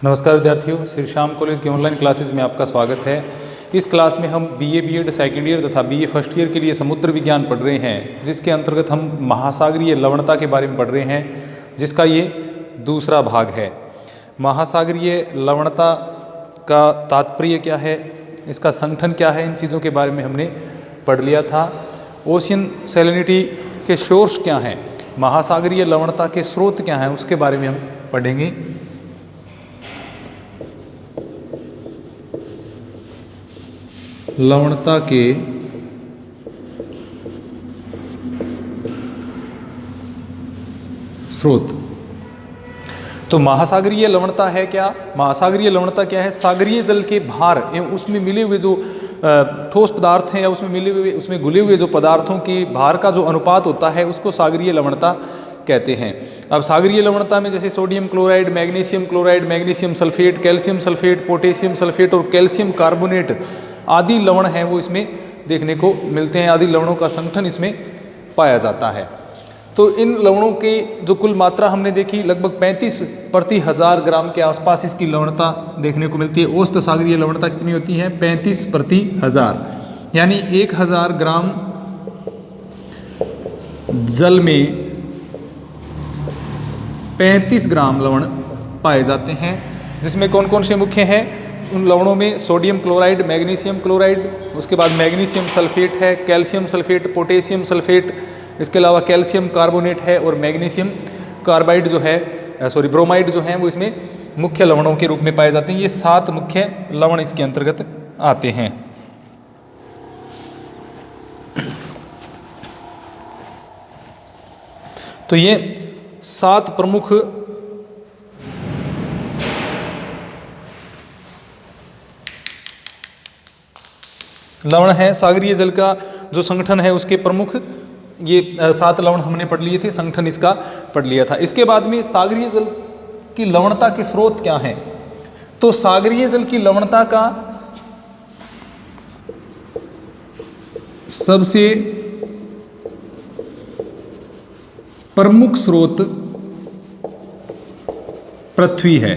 नमस्कार विद्यार्थियों, श्री श्याम कॉलेज की ऑनलाइन क्लासेस में आपका स्वागत है। इस क्लास में हम बीए बीएड सेकेंड ईयर तथा बीए फर्स्ट ईयर के लिए समुद्र विज्ञान पढ़ रहे हैं, जिसके अंतर्गत हम महासागरीय लवणता के बारे में पढ़ रहे हैं, जिसका ये दूसरा भाग है। महासागरीय लवणता का तात्पर्य क्या है, इसका संगठन क्या है, इन चीज़ों के बारे में हमने पढ़ लिया था। ओशियन सैलिनिटी के सोर्स क्या हैं, महासागरीय लवणता के स्रोत क्या हैं, उसके बारे में हम पढ़ेंगे। लवणता के स्रोत। तो महासागरीय लवणता है क्या? महासागरीय लवणता क्या है? सागरीय जल के भार एवं उसमें मिले हुए जो ठोस पदार्थ हैं या उसमें घुले हुए जो पदार्थों के भार का जो अनुपात होता है, उसको सागरीय लवणता कहते हैं। अब सागरीय लवणता में जैसे sodium chloride, magnesium sulphate, calcium sulphate, potassium sulphate और कैल्शियम कार्बोनेट आदि लवण हैं वो इसमें देखने को मिलते हैं। आदि लवणों का संगठन इसमें पाया जाता है। तो इन लवणों की जो कुल मात्रा हमने देखी, लगभग 35 प्रति हजार ग्राम के आसपास इसकी लवणता देखने को मिलती है। औसत सागरीय लवणता कितनी होती है? 35 प्रति हजार, यानी 1000 ग्राम जल में 35 ग्राम लवण पाए जाते हैं। जिसमें कौन कौन से मुख्य हैं? उन लवणों में सोडियम क्लोराइड, मैग्नीशियम क्लोराइड, उसके बाद मैग्नीशियम सल्फेट है, कैल्शियम सल्फेट, पोटेशियम सल्फेट, इसके अलावा कैल्शियम कार्बोनेट है और मैग्नीशियम कार्बाइड जो है ब्रोमाइड जो है वो इसमें मुख्य लवणों के रूप में पाए जाते हैं। ये 7 मुख्य लवण इसके अंतर्गत आते हैं। तो ये 7 प्रमुख लवण है। सागरीय जल का जो संगठन है उसके प्रमुख ये 7 लवण हमने पढ़ लिए थे, संगठन इसका पढ़ लिया था। इसके बाद में सागरीय जल की लवणता के स्रोत क्या हैं? तो सागरीय जल की लवणता का सबसे प्रमुख स्रोत पृथ्वी है।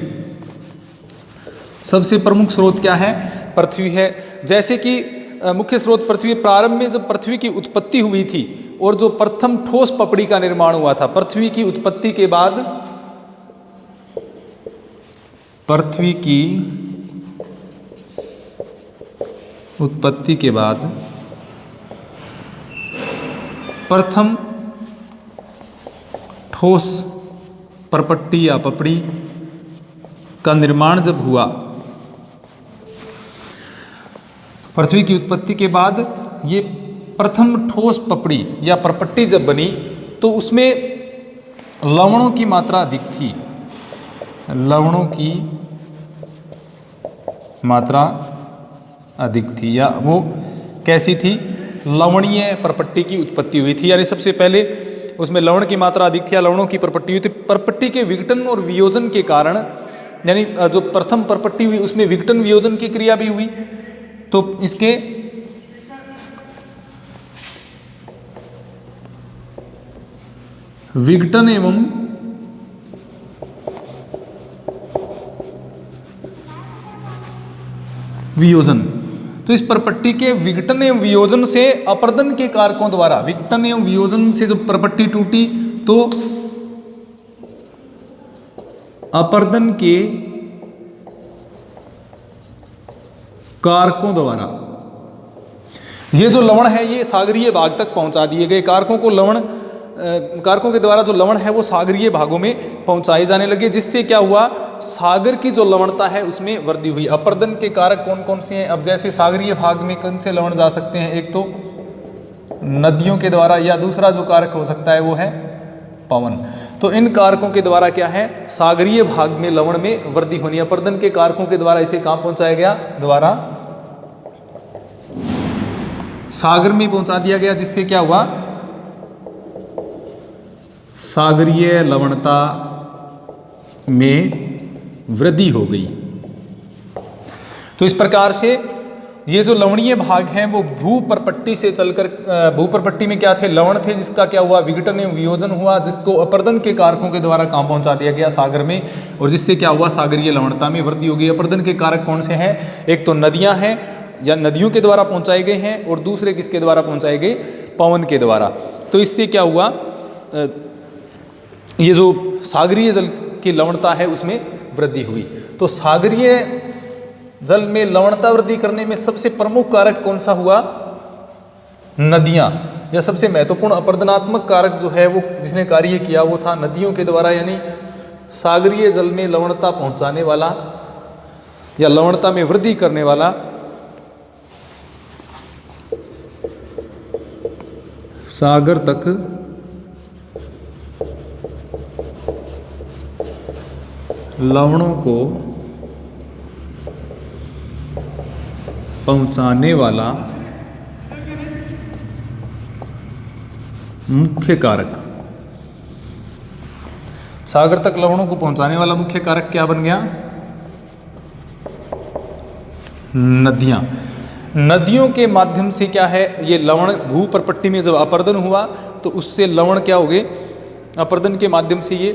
सबसे प्रमुख स्रोत क्या है? पृथ्वी है। जैसे कि मुख्य स्रोत पृथ्वी, प्रारंभ में जब पृथ्वी की उत्पत्ति हुई थी और जो प्रथम ठोस पपड़ी का निर्माण हुआ था, पृथ्वी की उत्पत्ति के बाद प्रथम ठोस परपट्टी या पपड़ी का निर्माण जब हुआ, पृथ्वी की उत्पत्ति के बाद ये प्रथम ठोस पपड़ी या परपट्टी जब बनी तो उसमें लवणों की मात्रा अधिक थी। लवणों की मात्रा अधिक थी, या वो कैसी थी? लवणीय परपट्टी की उत्पत्ति हुई थी, यानी सबसे पहले उसमें लवण की मात्रा अधिक थी या लवणों की परपट्टी हुई थी। परपट्टी के विघटन और वियोजन के कारण, यानी जो प्रथम परपट्टी हुई उसमें विघटन वियोजन की क्रिया भी हुई, तो इसके विघटन एवं वियोजन, तो इस परपट्टी के विघटन एवं वियोजन से अपर्दन के कारकों द्वारा, विघटन एवं वियोजन से जब परपट्टी टूटी तो अपर्दन के कारकों द्वारा ये जो लवण है ये सागरीय भाग तक पहुंचा दिए गए। कारकों के द्वारा जो लवण है वो सागरीय भागों में पहुंचाए जाने लगे, जिससे क्या हुआ? सागर की जो लवणता है उसमें वृद्धि हुई। अपर्दन के कारक कौन कौन से हैं? अब जैसे सागरीय भाग में कौन से लवण जा सकते हैं? एक तो नदियों के द्वारा, या दूसरा जो कारक हो सकता है वो है पवन। तो इन कारकों के द्वारा क्या है? सागरीय भाग में लवण में वृद्धि होनी। अपर्दन के कारकों के द्वारा इसे कहां पहुंचाया गया? द्वारा सागर में पहुंचा दिया गया, जिससे क्या हुआ? सागरीय लवणता में वृद्धि हो गई। तो इस प्रकार से ये जो लवणीय भाग हैं वो भूपरपट्टी से चलकर भूपरपट्टी में क्या थे, लवण थे, जिसका क्या हुआ, विघटन एवं वियोजन हुआ, जिसको अपर्दन के कारकों के द्वारा कहाँ पहुंचा दिया गया, सागर में, और जिससे क्या हुआ, सागरीय लवणता में वृद्धि हो गई। अपर्दन के कारक कौन से हैं, एक तो नदियां हैं या नदियों के द्वारा पहुंचाए गए हैं, और दूसरे किसके द्वारा पहुंचाए गए, पवन के द्वारा। तो इससे क्या हुआ, ये जो सागरीय जल की लवणता है उसमें वृद्धि हुई। तो सागरीय जल में लवणता वृद्धि करने में सबसे प्रमुख कारक कौन सा हुआ, नदियां, या सबसे महत्वपूर्ण अपर्दनात्मक कारक जो है वो जिसने कार्य किया वो था नदियों के द्वारा, यानी सागरीय जल में लवणता पहुंचाने वाला या लवणता में वृद्धि करने वाला सागर तक लवणों को पहुंचाने वाला मुख्य कारक, सागर तक लवणों को पहुंचाने वाला मुख्य कारक क्या बन गया, नदियां। नदियों के माध्यम से क्या है, ये लवण भूपरपट्टी में जब अपर्दन हुआ तो उससे लवण क्या हो गए, अपर्दन के माध्यम से ये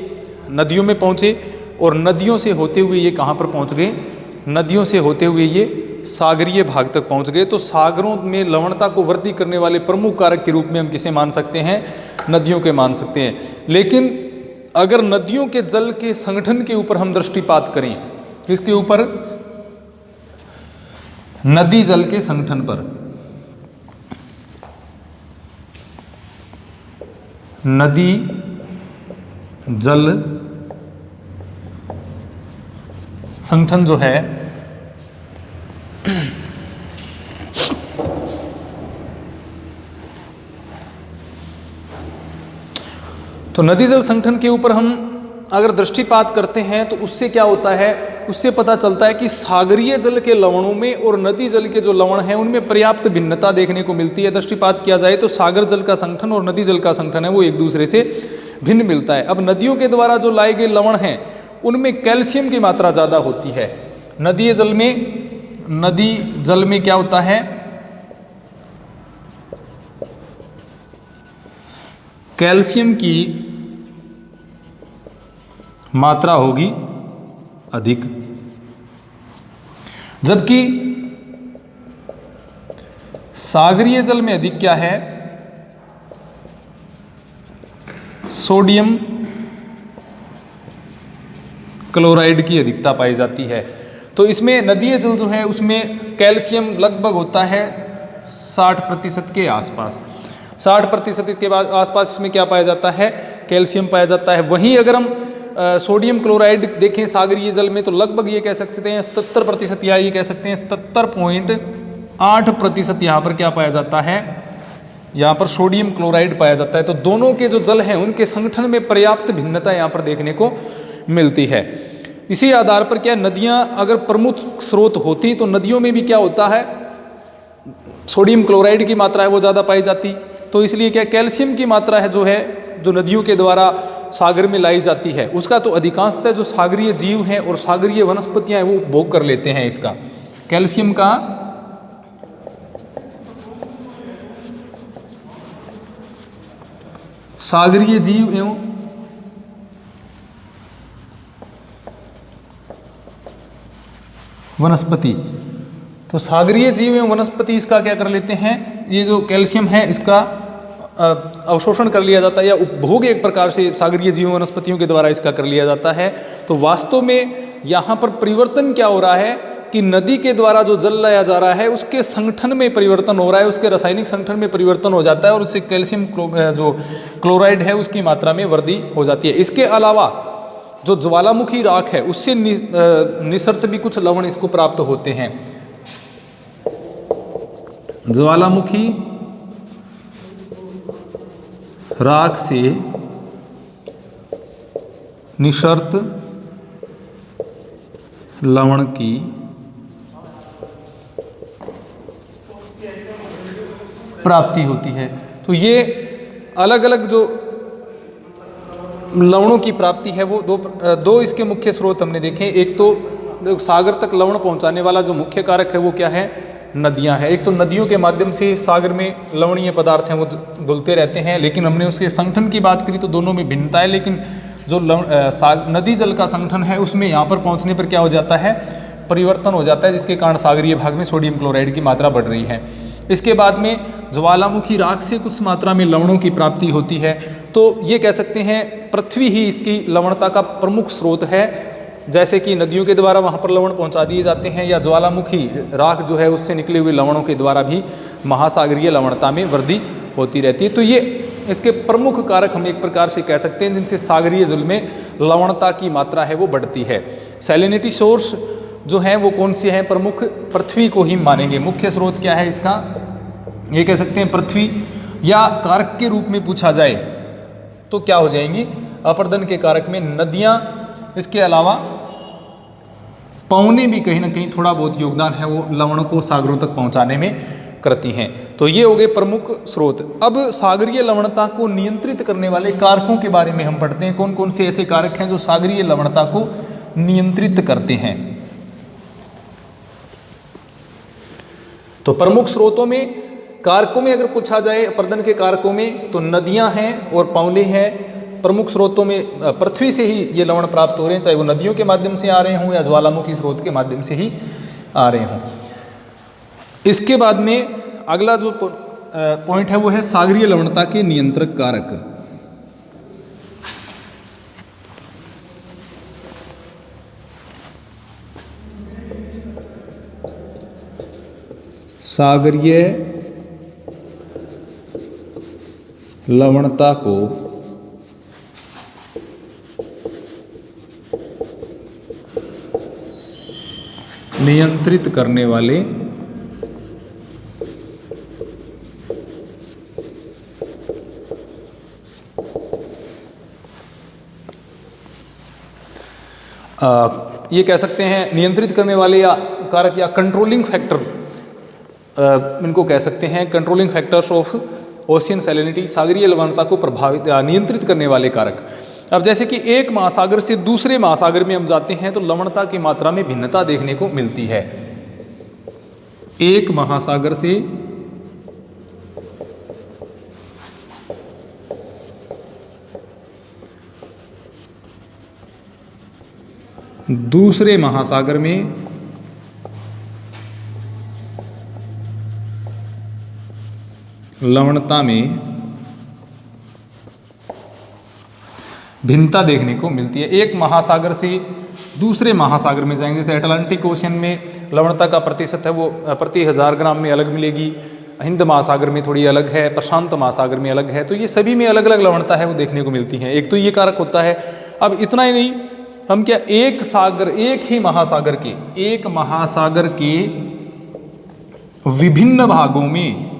नदियों में पहुंचे, और नदियों से होते हुए ये कहाँ पर पहुंच गए, नदियों से होते हुए ये सागरीय भाग तक पहुंच गए। तो सागरों में लवणता को वृद्धि करने वाले प्रमुख कारक के रूप में हम किसे मान सकते हैं, नदियों के मान सकते हैं। लेकिन अगर नदियों के जल के संगठन के ऊपर हम दृष्टिपात करें, किसके ऊपर, नदी जल के संगठन पर, नदी जल संगठन जो है तो नदी जल संगठन के ऊपर हम अगर दृष्टिपात करते हैं तो उससे क्या होता है, उससे पता चलता है कि सागरीय जल के लवणों में और नदी जल के जो लवण हैं उनमें पर्याप्त भिन्नता देखने को मिलती है। दृष्टिपात किया जाए तो सागर जल का संगठन और नदी जल का संगठन है वो एक दूसरे से भिन्न मिलता है। अब नदियों के द्वारा जो लाए गए लवण हैं उनमें कैल्शियम की मात्रा ज़्यादा होती है। नदी जल में क्या होता है, कैल्शियम की मात्रा होगी अधिक, जबकि सागरीय जल में अधिक क्या है, सोडियम क्लोराइड की अधिकता पाई जाती है। तो इसमें नदीय जल जो है उसमें कैल्शियम लगभग होता है 60% के आसपास, 60% के आसपास इसमें क्या पाया जाता है, कैल्शियम पाया जाता है। वहीं अगर हम सोडियम क्लोराइड देखें सागरीय जल में तो लगभग ये कह सकते हैं 77%, या ये कह सकते हैं 77.8% यहाँ पर क्या पाया जाता है, यहाँ पर सोडियम क्लोराइड पाया जाता है। तो दोनों के जो जल हैं उनके संगठन में पर्याप्त भिन्नता यहाँ पर देखने को मिलती है। इसी आधार पर क्या नदियाँ अगर प्रमुख स्रोत होती तो नदियों में भी क्या होता है, सोडियम क्लोराइड की मात्रा है वो ज़्यादा पाई जाती। तो इसलिए क्या कैल्शियम की मात्रा है जो नदियों के द्वारा सागर में लाई जाती है उसका तो अधिकांशतः जो सागरीय जीव हैं और सागरीय वनस्पतियां हैं वो भोग कर लेते हैं इसका, कैल्शियम का सागरीय जीव एवं वनस्पति। तो सागरीय जीव एवं वनस्पति इसका क्या कर लेते हैं, ये जो कैल्शियम है इसका अवशोषण कर लिया जाता है या उपभोग एक प्रकार से सागरीय जीव वनस्पतियों के द्वारा इसका कर लिया जाता है। तो वास्तव में यहाँ पर परिवर्तन क्या हो रहा है कि नदी के द्वारा जो जल लाया जा रहा है उसके संगठन में परिवर्तन हो रहा है, उसके रासायनिक संगठन में परिवर्तन हो जाता है और उससे कैल्शियम जो क्लोराइड है उसकी मात्रा में वृद्धि हो जाती है। इसके अलावा जो ज्वालामुखी राख है उससे निसर्त भी कुछ लवण इसको प्राप्त होते हैं। ज्वालामुखी राख से निसर्त लवण की प्राप्ति होती है। तो ये अलग अलग जो लवणों की प्राप्ति है वो दो इसके मुख्य स्रोत हमने देखे। एक तो सागर तक लवण पहुंचाने वाला जो मुख्य कारक है वो क्या है, नदियां हैं। एक तो नदियों के माध्यम से सागर में लवणीय पदार्थ हैं वो घुलते रहते हैं, लेकिन हमने उसके संगठन की बात करी तो दोनों में भिन्नता है। लेकिन जो नदी जल का संगठन है उसमें यहाँ पर पहुँचने पर क्या हो जाता है, परिवर्तन हो जाता है, जिसके कारण सागरीय भाग में सोडियम क्लोराइड की मात्रा बढ़ रही है। इसके बाद में ज्वालामुखी राख से कुछ मात्रा में लवणों की प्राप्ति होती है। तो ये कह सकते हैं पृथ्वी ही इसकी लवणता का प्रमुख स्रोत है। जैसे कि नदियों के द्वारा वहाँ पर लवण पहुँचा दिए जाते हैं, या ज्वालामुखी राख जो है उससे निकले हुए लवणों के द्वारा भी महासागरीय लवणता में वृद्धि होती रहती है। तो ये इसके प्रमुख कारक हम एक प्रकार से कह सकते हैं जिनसे सागरीय जल में लवणता की मात्रा है वो बढ़ती है। सैलिनिटी सोर्स जो है वो कौन से हैं, प्रमुख पृथ्वी को ही मानेंगे। मुख्य स्रोत क्या है इसका, ये कह सकते हैं पृथ्वी। या कारक के रूप में पूछा जाए तो क्या हो जाएंगी, अपर्दन के कारक में नदियाँ, इसके अलावा पौने भी कहीं ना कहीं थोड़ा बहुत योगदान है वो लवणों को सागरों तक पहुंचाने में करती हैं। तो ये हो गए प्रमुख स्रोत। अब सागरीय लवणता को नियंत्रित करने वाले कारकों के बारे में हम पढ़ते हैं। कौन कौन से ऐसे कारक हैं जो सागरीय लवणता को नियंत्रित करते हैं। तो प्रमुख स्रोतों में, कारकों में अगर पूछा जाए अपर्दन के कारकों में, तो नदियां हैं और पौने हैं। प्रमुख स्रोतों में पृथ्वी से ही ये लवण प्राप्त हो रहे हैं, चाहे वो नदियों के माध्यम से आ रहे हों या ज्वालामुखी स्रोत के माध्यम से ही आ रहे हों। इसके बाद में अगला जो पॉइंट है वो है सागरीय लवणता के नियंत्रक कारक। सागरीय लवणता को नियंत्रित करने वाले ये कह सकते हैं नियंत्रित करने वाले या कारक या कंट्रोलिंग फैक्टर, इनको कह सकते हैं controlling factors of ocean salinity, सागरीय लवणता को प्रभावित नियंत्रित करने वाले कारक। अब जैसे कि एक महासागर से दूसरे महासागर में हम जाते हैं तो लवणता की मात्रा में भिन्नता देखने को मिलती है। एक महासागर से दूसरे महासागर में लवणता में भिन्नता देखने को मिलती है। एक महासागर से दूसरे महासागर में जाएंगे, जैसे अटलांटिक ओशन में लवणता का प्रतिशत है वो प्रति 1000 ग्राम में अलग मिलेगी, हिंद महासागर में थोड़ी अलग है, प्रशांत महासागर में अलग है। तो ये सभी में अलग अलग लवणता है वो देखने को मिलती है। एक तो ये कारक होता है। अब इतना ही नहीं, हम क्या एक सागर, एक ही महासागर के, एक महासागर के विभिन्न भागों में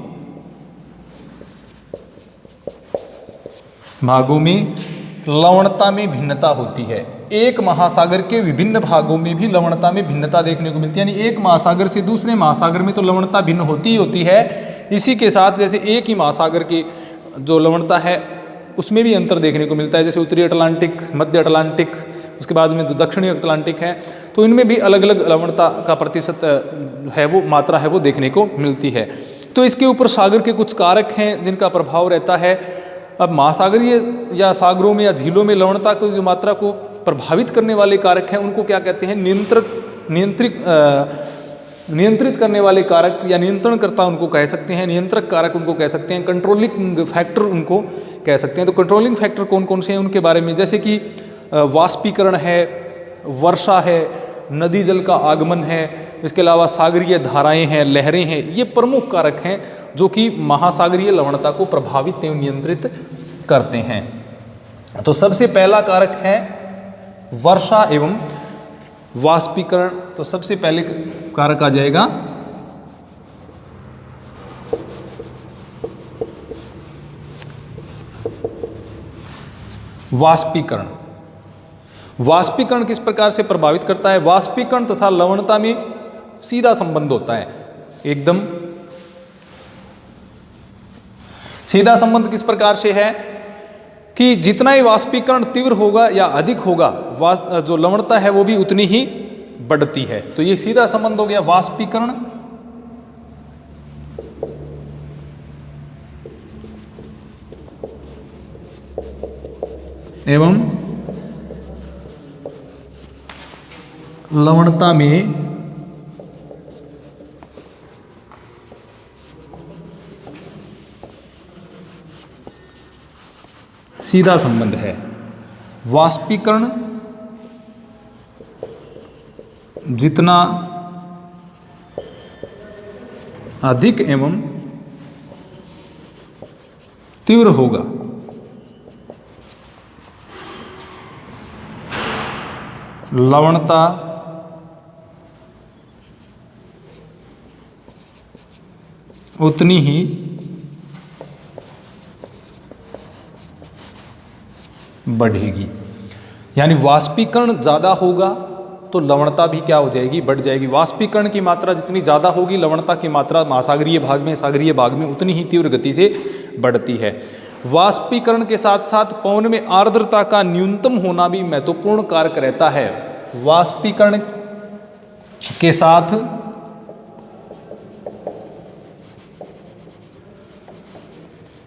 लवणता में भिन्नता होती है। एक महासागर के विभिन्न भागों में भी लवणता में भिन्नता देखने को मिलती है। यानी एक महासागर से दूसरे महासागर में तो लवणता भिन्न होती ही होती है। इसी के साथ जैसे एक ही महासागर की जो लवणता है उसमें भी अंतर देखने को मिलता है। जैसे उत्तरी अटलांटिक, मध्य अटलांटिक, उसके बाद में दक्षिणी अटलांटिक है, तो इनमें भी अलग अलग लवणता का प्रतिशत है वो मात्रा है वो देखने को मिलती है। तो इसके ऊपर सागर के कुछ कारक हैं जिनका प्रभाव रहता है। अब महासागरीय या सागरों में या झीलों में लवणता की जो मात्रा को प्रभावित करने वाले कारक हैं उनको क्या कहते हैं, नियंत्रित करने वाले कारक या नियंत्रणकर्ता उनको कह सकते हैं, नियंत्रक कारक उनको कह सकते हैं, कंट्रोलिंग फैक्टर उनको कह सकते हैं। तो कंट्रोलिंग फैक्टर कौन कौन से हैं उनके बारे में, जैसे कि वाष्पीकरण है, वर्षा है, नदी जल का आगमन है, इसके अलावा सागरीय धाराएं हैं, लहरें हैं, ये प्रमुख कारक हैं जो कि महासागरीय लवणता को प्रभावित एवं नियंत्रित करते हैं। तो सबसे पहला कारक है वर्षा एवं वाष्पीकरण। तो सबसे पहले कारक आ जाएगा वाष्पीकरण। वाष्पीकरण किस प्रकार से प्रभावित करता है? वाष्पीकरण तथा लवणता में सीधा संबंध होता है, एकदम सीधा संबंध। किस प्रकार से है कि जितना ही वाष्पीकरण तीव्र होगा या अधिक होगा, जो लवणता है वो भी उतनी ही बढ़ती है। तो ये सीधा संबंध हो गया वाष्पीकरण एवं लवणता में सीधा संबंध है। वाष्पीकरण जितना अधिक एवं तीव्र होगा, लवणता उतनी ही बढ़ेगी। यानी वाष्पीकरण ज़्यादा होगा तो लवणता भी क्या हो जाएगी, बढ़ जाएगी। वाष्पीकरण की मात्रा जितनी ज़्यादा होगी, लवणता की मात्रा महासागरीय भाग में, सागरीय भाग में उतनी ही तीव्र गति से बढ़ती है। वाष्पीकरण के साथ साथ पवन में आर्द्रता का न्यूनतम होना भी महत्वपूर्ण कारक रहता है। वाष्पीकरण के साथ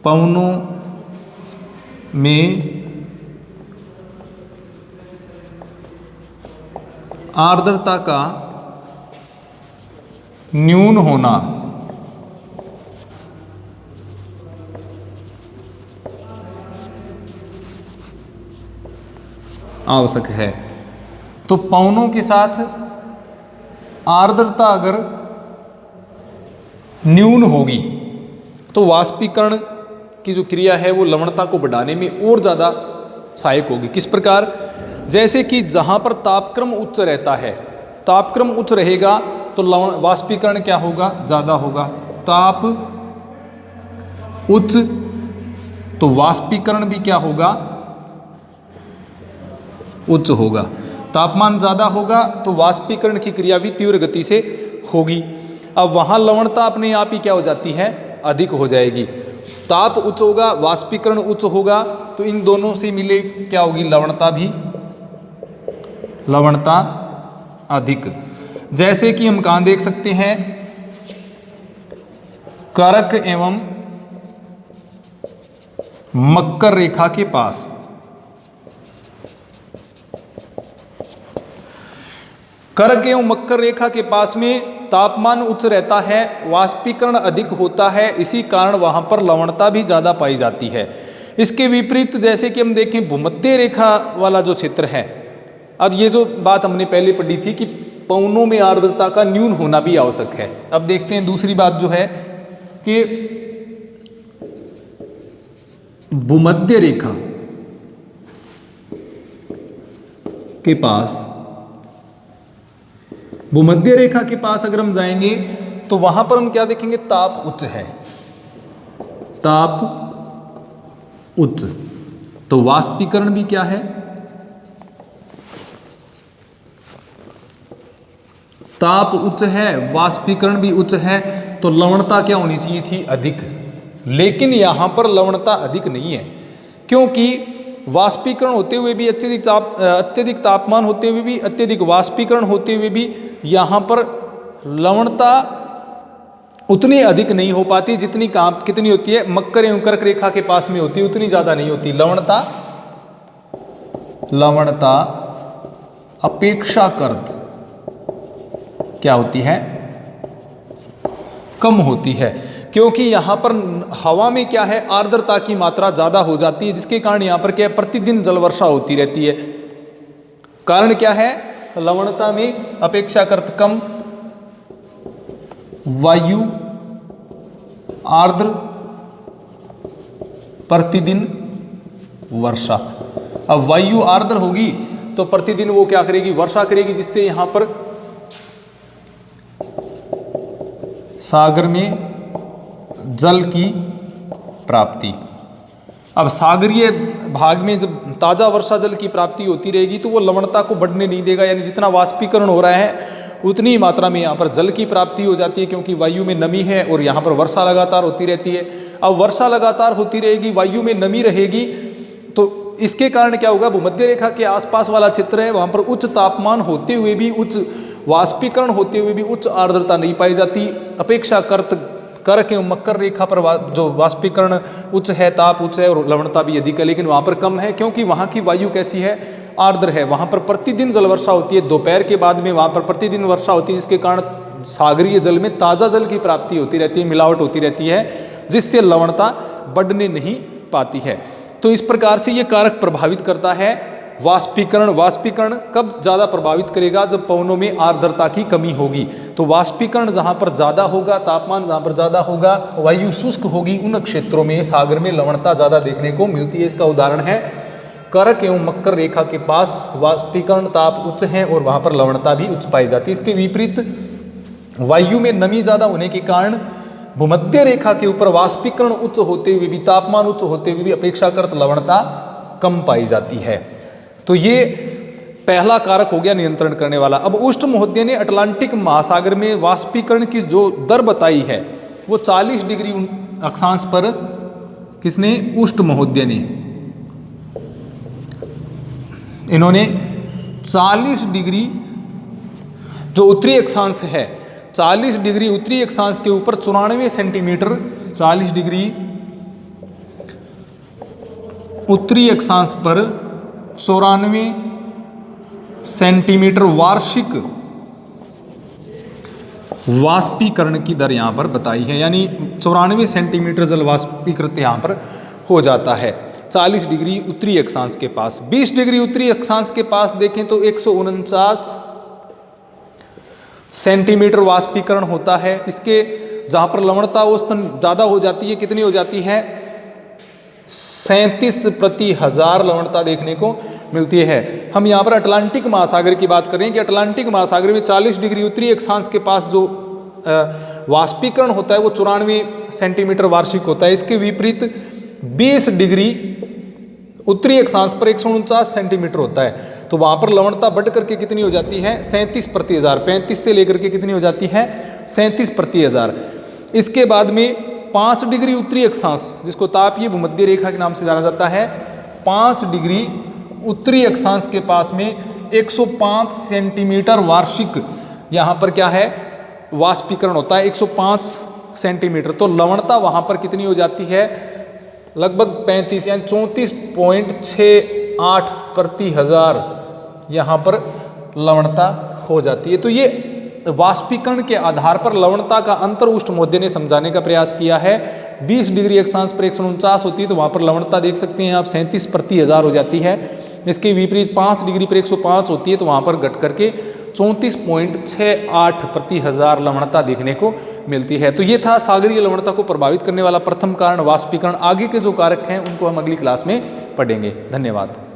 पवनों में आर्द्रता का न्यून होना आवश्यक है। तो पवनों के साथ आर्द्रता अगर न्यून होगी तो वाष्पीकरण की जो क्रिया है वो लवणता को बढ़ाने में और ज़्यादा सहायक होगी। किस प्रकार? जैसे कि जहाँ पर तापक्रम उच्च रहता है, तापक्रम उच्च रहेगा तो वाष्पीकरण क्या होगा, ज़्यादा होगा। ताप उच्च तो वाष्पीकरण भी क्या होगा, उच्च होगा। तापमान ज़्यादा होगा तो वाष्पीकरण की क्रिया भी तीव्र गति से होगी। अब वहाँ लवणता अपने आप ही क्या हो जाती है, अधिक हो जाएगी। ताप उच्च होगा, वाष्पीकरण उच्च होगा, तो इन दोनों से मिले क्या होगी, लवणता अधिक। जैसे कि हम कहाँ देख सकते हैं, करक एवं मकर रेखा के पास। करक एवं मकर रेखा के पास में तापमान उच्च रहता है, वाष्पीकरण अधिक होता है, इसी कारण वहां पर लवणता भी ज़्यादा पाई जाती है। इसके विपरीत जैसे कि हम देखें भूमध्य रेखा वाला जो क्षेत्र है, अब ये जो बात हमने पहले पढ़ी थी कि पवनों में आर्द्रता का न्यून होना भी आवश्यक है। अब देखते हैं दूसरी बात जो है कि भूमध्य रेखा के पास, भूमध्य रेखा के पास अगर हम जाएंगे तो वहां पर हम क्या देखेंगे, ताप उच्च है, ताप उच्च, तो वाष्पीकरण भी क्या है, ताप उच्च है, वाष्पीकरण भी उच्च है, तो लवणता क्या होनी चाहिए थी, अधिक। लेकिन यहां पर लवणता अधिक नहीं है, क्योंकि वाष्पीकरण होते हुए भी अत्यधिक तापमान होते हुए भी, अत्यधिक वाष्पीकरण होते हुए भी यहाँ पर लवणता उतनी अधिक नहीं हो पाती जितनी कितनी होती है, मकर एवं कर्क रेखा के पास में होती है, उतनी ज़्यादा नहीं होती। लवणता अपेक्षाकृत क्या होती है, कम होती है, क्योंकि यहाँ पर हवा में क्या है, आर्द्रता की मात्रा ज़्यादा हो जाती है, जिसके कारण यहाँ पर क्या है, प्रतिदिन जल वर्षा होती रहती है। कारण क्या है, लवणता में अपेक्षाकृत कम वायु आर्द्र, प्रतिदिन वर्षा। अब वायु आर्द्र होगी तो प्रतिदिन वो क्या करेगी, वर्षा करेगी, जिससे यहाँ पर सागर में जल की प्राप्ति। अब सागरीय भाग में जब ताज़ा वर्षा जल की प्राप्ति होती रहेगी तो वो लवणता को बढ़ने नहीं देगा, यानी जितना वाष्पीकरण हो रहा है उतनी ही मात्रा में यहाँ पर जल की प्राप्ति हो जाती है, क्योंकि वायु में नमी है और यहाँ पर वर्षा लगातार होती रहती है। अब वर्षा लगातार होती रहेगी, वायु में नमी रहेगी, तो इसके कारण क्या होगा, भूमध्य रेखा के आसपास वाला क्षेत्र है, वहाँ पर उच्च तापमान होते हुए भी, उच्च वाष्पीकरण होते हुए भी उच्च आर्द्रता नहीं पाई जाती, अपेक्षाकृत करक एवं मकर रेखा पर जो वाष्पीकरण उच्च है, ताप उच्च है और लवणता भी अधिक है, लेकिन वहाँ पर कम है क्योंकि वहाँ की वायु कैसी है, आर्द्र है। वहाँ पर प्रतिदिन जल वर्षा होती है, दोपहर के बाद में वहाँ पर प्रतिदिन वर्षा होती है, जिसके कारण सागरीय जल में ताज़ा जल की प्राप्ति होती रहती है, मिलावट होती रहती है, जिससे लवणता बढ़ने नहीं पाती है। तो इस प्रकार से ये कारक प्रभावित करता है वाष्पीकरण। वाष्पीकरण कब ज़्यादा प्रभावित करेगा, जब पवनों में आर्द्रता की कमी होगी। तो वाष्पीकरण जहाँ पर ज़्यादा होगा, तापमान जहाँ पर ज़्यादा होगा, वायु शुष्क होगी, उन क्षेत्रों में सागर में लवणता ज़्यादा देखने को मिलती है। इसका उदाहरण है करक एवं मकर रेखा के पास वाष्पीकरण ताप उच्च है और वहाँ पर लवणता भी उच्च पाई जाती है। इसके विपरीत वायु में नमी ज़्यादा होने के कारण भूमध्य रेखा के ऊपर वाष्पीकरण उच्च होते हुए भी, तापमान उच्च होते हुए भी अपेक्षाकृत लवणता कम पाई जाती है। तो ये पहला कारक हो गया नियंत्रण करने वाला। अब उष्ण महोदय ने अटलांटिक महासागर में वाष्पीकरण की जो दर बताई है वो 40 डिग्री अक्षांश पर, किसने, उष्ण महोदय ने, इन्होंने 40 डिग्री जो उत्तरी अक्षांश है, 40 डिग्री उत्तरी अक्षांश के ऊपर 94 सेंटीमीटर, 40 डिग्री उत्तरी अक्षांश पर 94 सेंटीमीटर वार्षिक वाष्पीकरण की दर यहाँ पर बताई है, यानी 94 सेंटीमीटर जल वाष्पीकृत यहाँ पर हो जाता है 40 डिग्री उत्तरी अक्षांश के पास। 20 डिग्री उत्तरी अक्षांश के पास देखें तो 149 सेंटीमीटर वाष्पीकरण होता है। इसके जहाँ पर लवणता औसतन ज़्यादा हो जाती है, कितनी हो जाती है, 37 प्रति हजार लवणता देखने को मिलती है। हम यहाँ पर अटलांटिक महासागर की बात करें कि अटलांटिक महासागर में 40 डिग्री उत्तरी अक्षांश के पास जो वाष्पीकरण होता है वो 94 सेंटीमीटर वार्षिक होता है। इसके विपरीत 20 डिग्री उत्तरी अक्षांश पर 149 सेंटीमीटर होता है। तो वहाँ पर लवणता बढ़ करके कितनी हो जाती है, 37 प्रति हजार, 35 से लेकर के कितनी हो जाती है, 37 प्रति हजार। इसके बाद में 5 डिग्री उत्तरी अक्षांश, जिसको तापीय भूमध्य रेखा के नाम से जाना जाता है, 5 डिग्री उत्तरी अक्षांश के पास में 105 सेंटीमीटर वार्षिक यहाँ पर क्या है, वाष्पीकरण होता है, 105 सेंटीमीटर। तो लवणता वहाँ पर कितनी हो जाती है, लगभग 35 यानी 34.68 प्रति हजार यहाँ पर लवणता हो जाती है। तो ये वाष्पीकरण के आधार पर लवणता का अंतर उष्ण महोदय ने समझाने का प्रयास किया है। 20 डिग्री अक्षांश पर 149 होती है तो वहाँ पर लवणता देख सकते हैं आप 37 प्रति हजार हो जाती है। इसके विपरीत 5 डिग्री पर 105 होती है तो वहाँ पर घट करके 34.68 प्रति हजार लवणता देखने को मिलती है। तो ये था सागरीय लवणता को प्रभावित करने वाला प्रथम कारण वाष्पीकरण। आगे के जो कारक हैं उनको हम अगली क्लास में पढ़ेंगे। धन्यवाद।